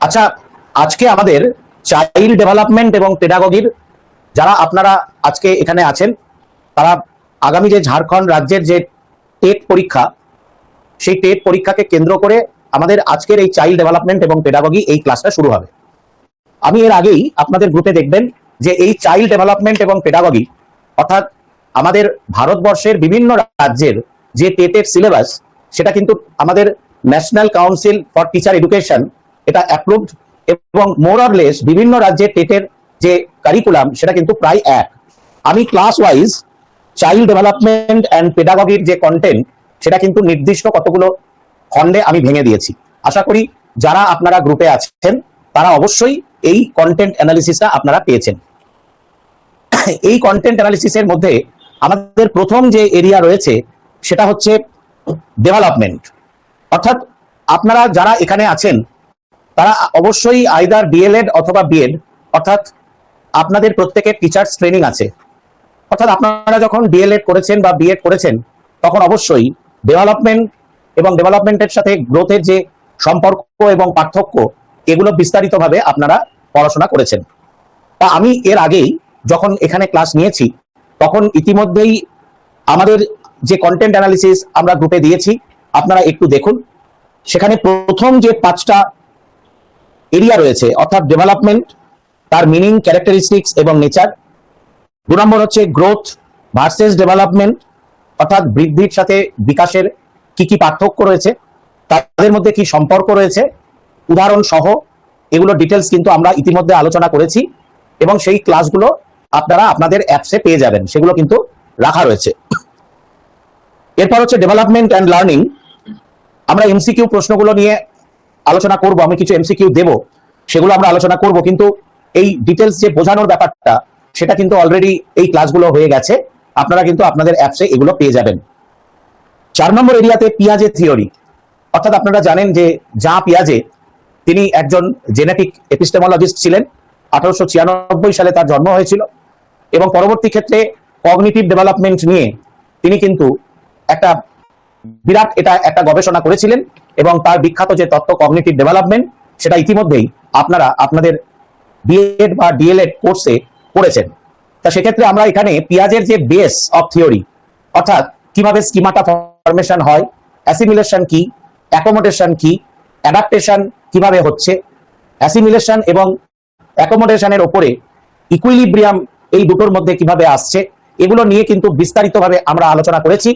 আচ্ছা, আজকে আমাদের চাইল্ড ডেভেলপমেন্ট এবং পেডাগগির যারা আপনারা আজকে এখানে আছেন, তারা আগামী যে ঝাড়খণ্ড রাজ্যের যে টেট পরীক্ষা, সেই টেট পরীক্ষাকে কেন্দ্র করে আমাদের আজকের এই চাইল্ড ডেভেলপমেন্ট এবং পেডাগগি এই ক্লাসটা শুরু হবে। আমি এর আগেই আপনাদের গ্রুপে দেখবেন যে এই চাইল্ড ডেভেলপমেন্ট এবং পেডাগগি অর্থাৎ আমাদের ভারতবর্ষের বিভিন্ন রাজ্যের যে টেটের সিলেবাস, সেটা কিন্তু আমাদের national council for teacher education এটা অ্যাপ্রুভড, এবং মোর অর লেস বিভিন্ন রাজ্যের টেটের যে কারিকুলাম সেটা কিন্তু প্রায় এক। আমি class wise child development and পেডাগগির যে কন্টেন্ট সেটা কিন্তু নির্দিষ্ট কতগুলো খণ্ডে আমি ভেঙে দিয়েছি। আশা করি যারা আপনারা গ্রুপে আছেন তারা অবশ্যই এই কন্টেন্ট অ্যানালিসিসটা আপনারা পেয়েছেন। এই কন্টেন্ট অ্যানালিসিসের মধ্যে আমাদের প্রথম যে এরিয়া রয়েছে সেটা হচ্ছে ডেভেলপমেন্ট। অর্থাৎ আপনারা যারা এখানে আছেন তারা অবশ্যই আইদার ডিএলএড অথবা বিএড, অর্থাৎ আপনাদের প্রত্যেকের টিচার্স ট্রেনিং আছে। অর্থাৎ আপনারা যখন ডিএলএড করেছেন বা বিএড করেছেন তখন অবশ্যই ডেভেলপমেন্ট এবং ডেভেলপমেন্টের সাথে গ্রোথের যে সম্পর্ক এবং পার্থক্য, এগুলো বিস্তারিতভাবে আপনারা পড়াশোনা করেছেন। তা আমি এর আগেই যখন এখানে ক্লাস নিয়েছি তখন ইতিমধ্যেই আমাদের যে কন্টেন্ট অ্যানালিসিস আমরা গ্রুপে দিয়েছি, আপনারা একটু দেখুন। সেখানে প্রথম যে 5টা এরিয়া রয়েছে অর্থাৎ ডেভেলপমেন্ট, তার মিনিং, ক্যারেক্টারিস্টিক্স এবং নেচার। 2 নম্বর হচ্ছে গ্রোথ ভার্সেস ডেভেলপমেন্ট, অর্থাৎ বৃদ্ধির সাথে বিকাশের কি কি পার্থক্য রয়েছে, তাদের মধ্যে কি সম্পর্ক রয়েছে, উদাহরণ সহ এগুলো ডিটেলস কিন্তু আমরা ইতিমধ্যে আলোচনা করেছি এবং সেই ক্লাসগুলো আপনারা আপনাদের অ্যাপসে পেয়ে যাবেন, সেগুলো কিন্তু রাখা রয়েছে। এরপর হচ্ছে ডেভেলপমেন্ট অ্যান্ড লার্নিং। আমরা এমসিকিউ প্রশ্নগুলো নিয়ে আলোচনা করব, আমি কিছু এমসিকিউ দেব, সেগুলো আমরা আলোচনা করব, কিন্তু এই ডিটেলস যে বোঝানোর ব্যাপারটা সেটা কিন্তু অলরেডি এই ক্লাসগুলো হয়ে গেছে, আপনারা কিন্তু আপনাদের অ্যাপসে এগুলো পেয়ে যাবেন। 4 নম্বর এরিয়াতে পিয়াজে থিওরি। অর্থাৎ আপনারা জানেন যে জাঁ পিয়াজে তিনি একজন জেনেটিক এপিস্টেমোলজিস্ট ছিলেন। 1896 সালে তার জন্ম হয়েছিল এবং পরবর্তী ক্ষেত্রে কগনিটিভ ডেভেলপমেন্ট নিয়ে তিনি কিন্তু একটা বিরাট একটা গবেষণা করেছিলেন এবং তার বিখ্যাত যে তত্ত্ব কগনিটিভ ডেভেলপমেন্ট, সেটা ইতিমধ্যেই আপনারা আপনাদের বিএড বা ডিএলএড কোর্সে পড়েছেন। তা সেক্ষেত্রে আমরা এখানে পিয়াজের যে বেস অফ থিওরি, অর্থাৎ কিভাবে স্কিমাটা ফরমেশন হয়, অ্যাসিমিলেশন কি, অ্যাকোমোডেশন কি, অ্যাডাপ্টেশন কিভাবে হচ্ছে, অ্যাসিমিলেশন এবং অ্যাকোমোডেশনের ওপরে ইকুইলিব্রিয়াম এই দুটোর মধ্যে কিভাবে আসছে, এগুলো নিয়ে কিন্তু বিস্তারিতভাবে আমরা আলোচনা করেছি